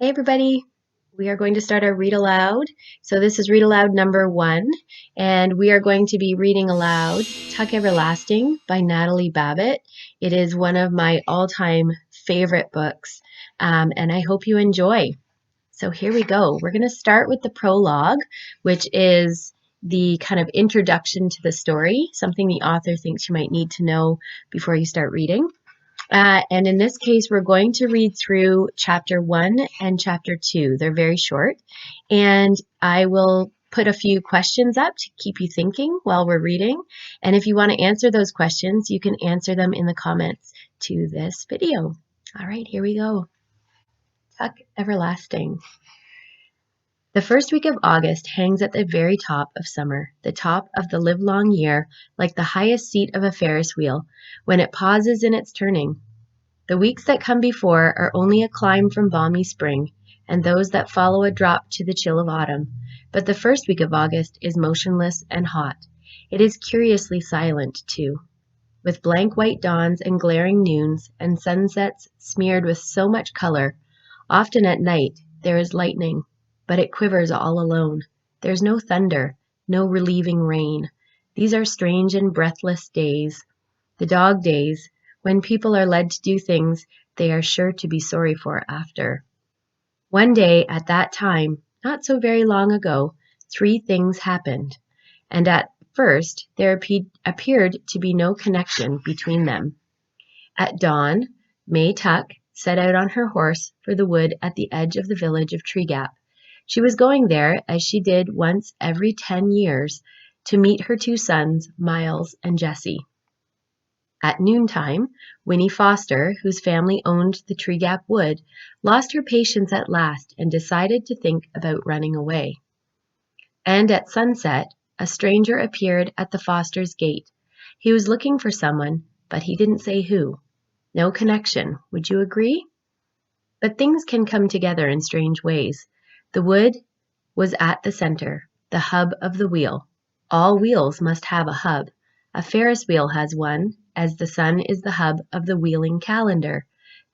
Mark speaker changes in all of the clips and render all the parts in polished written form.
Speaker 1: Hey everybody, we are going to start our read aloud. So this is read aloud number 1, and we are going to be reading aloud Tuck Everlasting by Natalie Babbitt. It is one of my all-time favorite books, and I hope you enjoy. So here we go. We're going to start with the prologue, which is the kind of introduction to the story, something the author thinks you might need to know before you start reading. And in this case, we're going to read through chapter 1 and chapter 2. They're very short. And I will put a few questions up to keep you thinking while we're reading. And if you want to answer those questions, you can answer them in the comments to this video. All right, here we go. Tuck Everlasting. The first week of August hangs at the very top of summer, the top of the livelong year, like the highest seat of a Ferris wheel, when it pauses in its turning. The weeks that come before are only a climb from balmy spring, and those that follow a drop to the chill of autumn. But the first week of August is motionless and hot. It is curiously silent, too, with blank white dawns and glaring noons, and sunsets smeared with so much color. Often at night there is lightning, but it quivers all alone. There's no thunder, no relieving rain. These are strange and breathless days, the dog days, when people are led to do things they are sure to be sorry for after. One day at that time, not so very long ago, 3 things happened, and at first there appeared to be no connection between them. At dawn, May Tuck set out on her horse for the wood at the edge of the village of Tree Gap. She was going there, as she did once every 10 years, to meet her 2 sons, Miles and Jesse. At noontime, Winnie Foster, whose family owned the Tree Gap Wood, lost her patience at last and decided to think about running away. And at sunset, a stranger appeared at the Fosters' gate. He was looking for someone, but he didn't say who. No connection, would you agree? But things can come together in strange ways. The wood was at the center, the hub of the wheel. All wheels must have a hub. A Ferris wheel has one, as the sun is the hub of the wheeling calendar.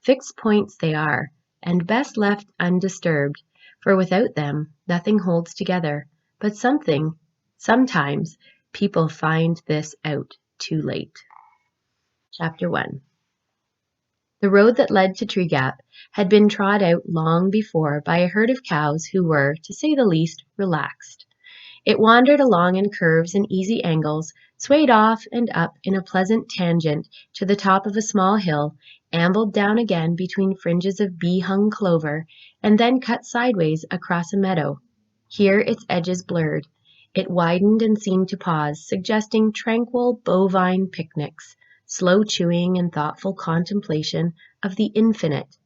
Speaker 1: Fixed points they are, and best left undisturbed, for without them nothing holds together. But sometimes people find this out too late. Chapter 1. The road that led to Tree Gap had been trod out long before by a herd of cows who were, to say the least, relaxed. It wandered along in curves and easy angles, swayed off and up in a pleasant tangent to the top of a small hill, ambled down again between fringes of bee-hung clover, and then cut sideways across a meadow. Here its edges blurred. It widened and seemed to pause, suggesting tranquil bovine picnics, slow chewing and thoughtful contemplation of the infinite.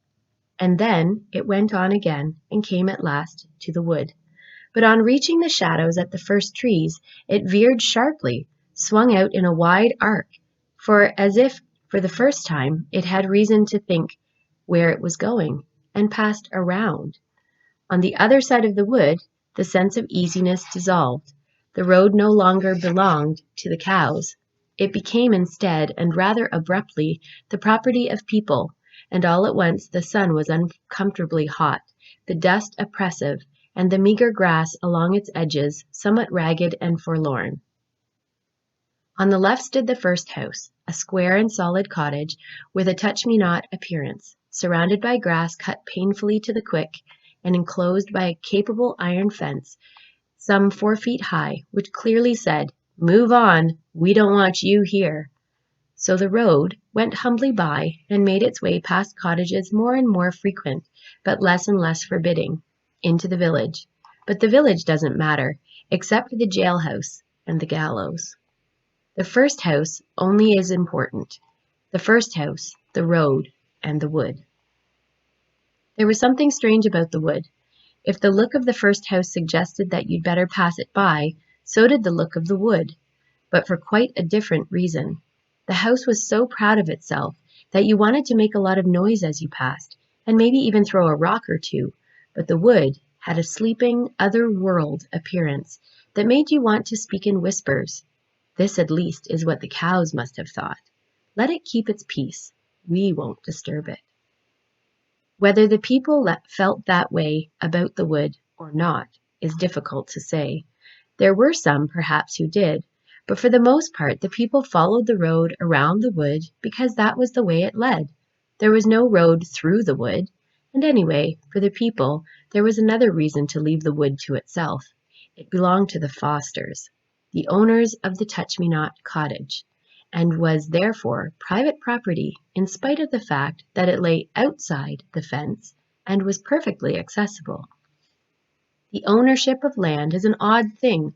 Speaker 1: And then it went on again and came at last to the wood. But on reaching the shadows at the first trees, it veered sharply, swung out in a wide arc, as if, for the first time, it had reason to think where it was going, and passed around. On the other side of the wood, the sense of easiness dissolved. The road no longer belonged to the cows. It became instead, and rather abruptly, the property of people, and all at once the sun was uncomfortably hot, the dust oppressive, and the meager grass along its edges somewhat ragged and forlorn. On the left stood the first house, a square and solid cottage with a touch-me-not appearance, surrounded by grass cut painfully to the quick, and enclosed by a capable iron fence some 4 feet high, which clearly said, "Move on, we don't want you here." So the road went humbly by and made its way past cottages more and more frequent, but less and less forbidding, into the village. But the village doesn't matter, except the jailhouse and the gallows. The first house only is important. The first house, the road, and the wood. There was something strange about the wood. If the look of the first house suggested that you'd better pass it by, so did the look of the wood, but for quite a different reason. The house was so proud of itself that you wanted to make a lot of noise as you passed, and maybe even throw a rock or two, but the wood had a sleeping, other-world appearance that made you want to speak in whispers. This at least is what the cows must have thought. Let it keep its peace. We won't disturb it. Whether the people felt that way about the wood or not is difficult to say. There were some, perhaps, who did, but for the most part the people followed the road around the wood because that was the way it led. There was no road through the wood, and anyway, for the people, there was another reason to leave the wood to itself. It belonged to the Fosters, the owners of the Touch-me-not cottage, and was therefore private property in spite of the fact that it lay outside the fence and was perfectly accessible. The ownership of land is an odd thing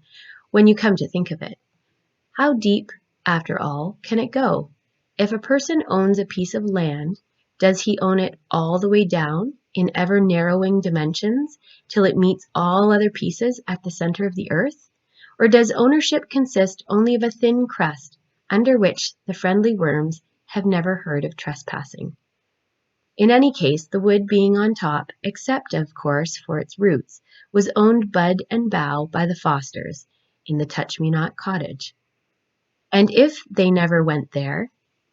Speaker 1: when you come to think of it. How deep, after all, can it go? If a person owns a piece of land, does he own it all the way down in ever narrowing dimensions till it meets all other pieces at the center of the earth? Or does ownership consist only of a thin crust under which the friendly worms have never heard of trespassing? In any case, the wood being on top, except of course for its roots, was owned bud and bough by the Fosters in the Touch-me-not cottage. And if they never went there,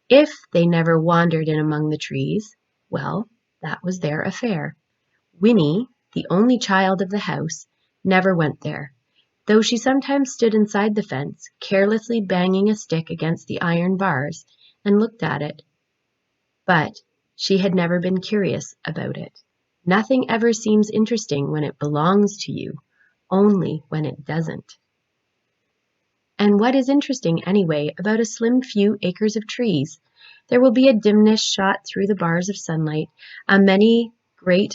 Speaker 1: if they never wandered in among the trees, well, that was their affair. Winnie, the only child of the house, never went there, though she sometimes stood inside the fence, carelessly banging a stick against the iron bars, and looked at it. But she had never been curious about it. Nothing ever seems interesting when it belongs to you, only when it doesn't. And what is interesting, anyway, about a slim few acres of trees? There will be a dimness shot through the bars of sunlight, great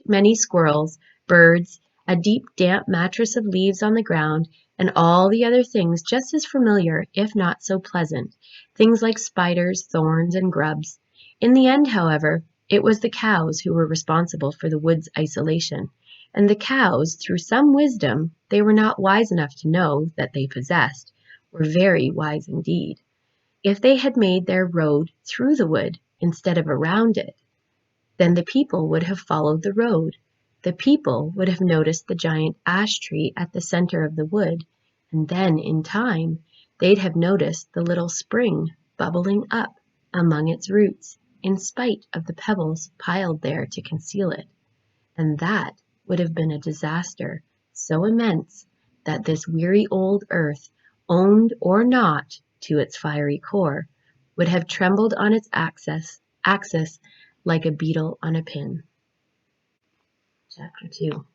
Speaker 1: many squirrels, birds, a deep damp mattress of leaves on the ground, and all the other things just as familiar, if not so pleasant, things like spiders, thorns, and grubs. In the end, however, it was the cows who were responsible for the wood's isolation, and the cows, through some wisdom they were not wise enough to know that they possessed, were very wise indeed. If they had made their road through the wood instead of around it, then the people would have followed the road. The people would have noticed the giant ash tree at the center of the wood, and then, in time, they'd have noticed the little spring bubbling up among its roots, in spite of the pebbles piled there to conceal it. And that would have been a disaster so immense that this weary old earth, owned or not to its fiery core, would have trembled on its axis like a beetle on a pin. Chapter 2.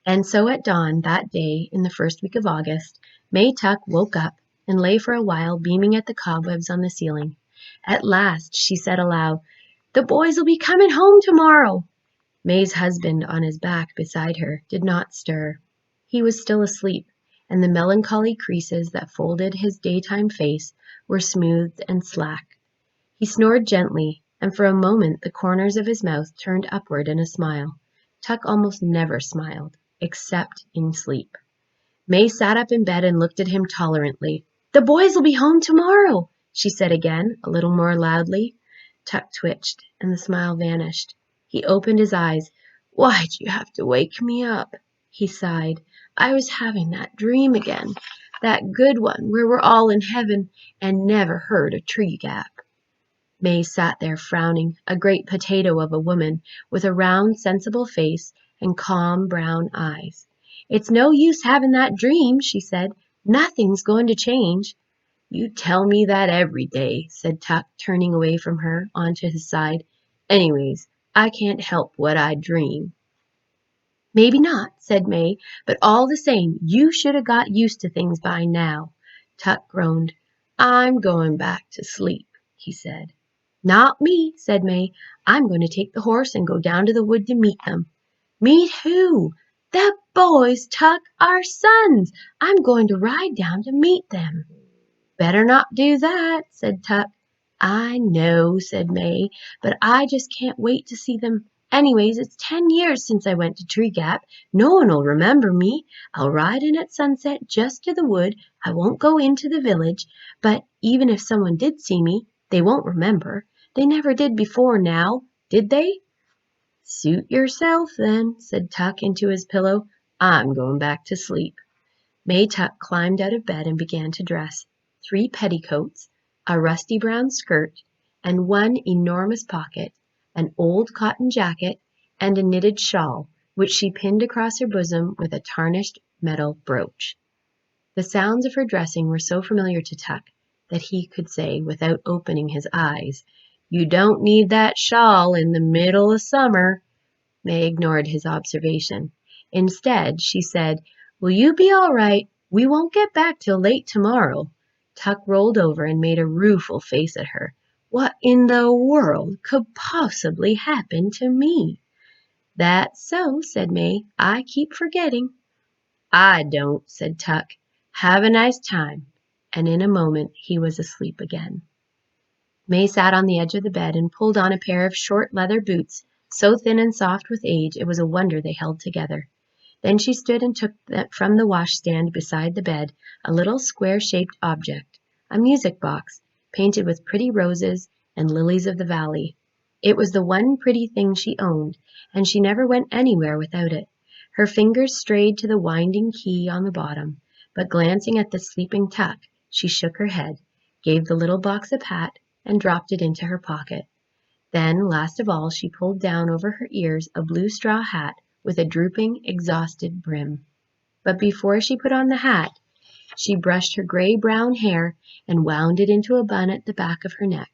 Speaker 1: And so at dawn that day in the first week of August, May Tuck woke up and lay for a while beaming at the cobwebs on the ceiling. At last she said aloud, "The boys will be coming home tomorrow." May's husband, on his back beside her, did not stir. He was still asleep, and the melancholy creases that folded his daytime face were smoothed and slack. He snored gently, and for a moment the corners of his mouth turned upward in a smile. Tuck almost never smiled, except in sleep. May sat up in bed and looked at him tolerantly. "The boys will be home tomorrow," she said again, a little more loudly. Tuck twitched, and the smile vanished. He opened his eyes. "Why'd you have to wake me up?" he sighed. "I was having that dream again, that good one where we're all in heaven and never heard a tree gap." May sat there frowning, a great potato of a woman, with a round, sensible face and calm brown eyes. "It's no use having that dream," she said. "Nothing's going to change." "You tell me that every day," said Tuck, turning away from her onto his side. "Anyways, I can't help what I dream." "Maybe not," said May, "but all the same, you should have got used to things by now." Tuck groaned. "I'm going back to sleep," he said. "Not me," said May. "I'm going to take the horse and go down to the wood to meet them." "Meet who?" "The boys, Tuck, our sons. I'm going to ride down to meet them." "Better not do that," said Tuck. "I know," said May, "but I just can't wait to see them. Anyways, it's 10 years since I went to Tree Gap. No one'll remember me. I'll ride in at sunset just to the wood. I won't go into the village. But even if someone did see me, they won't remember. They never did before now, did they?" "Suit yourself, then," said Tuck into his pillow. "I'm going back to sleep." May Tuck climbed out of bed and began to dress. 3 petticoats, a rusty brown skirt, and one enormous pocket, an old cotton jacket, and a knitted shawl, which she pinned across her bosom with a tarnished metal brooch. The sounds of her dressing were so familiar to Tuck that he could say, without opening his eyes, "You don't need that shawl in the middle of summer." May ignored his observation. Instead, she said, "Will you be all right? We won't get back till late tomorrow." Tuck rolled over and made a rueful face at her. "What in the world could possibly happen to me?" "That's so," said May. "I keep forgetting." "I don't," said Tuck. "Have a nice time." And in a moment he was asleep again. May sat on the edge of the bed and pulled on a pair of short leather boots, so thin and soft with age it was a wonder they held together. Then she stood and took from the washstand beside the bed a little square-shaped object, a music box, painted with pretty roses and lilies of the valley. It was the one pretty thing she owned, and she never went anywhere without it. Her fingers strayed to the winding key on the bottom, but glancing at the sleeping Tuck, she shook her head, gave the little box a pat, and dropped it into her pocket. Then, last of all, she pulled down over her ears a blue straw hat with a drooping, exhausted brim. But before she put on the hat, she brushed her gray-brown hair and wound it into a bun at the back of her neck.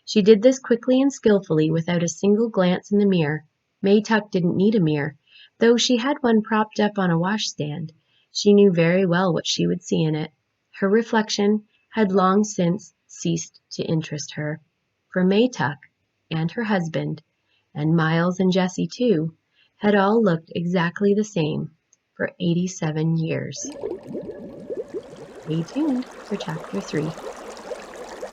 Speaker 1: She did this quickly and skillfully without a single glance in the mirror. May Tuck didn't need a mirror, though she had one propped up on a washstand. She knew very well what she would see in it. Her reflection had long since ceased to interest her, for May Tuck and her husband, and Miles and Jessie too, had all looked exactly the same for 87 years. Stay tuned for Chapter 3.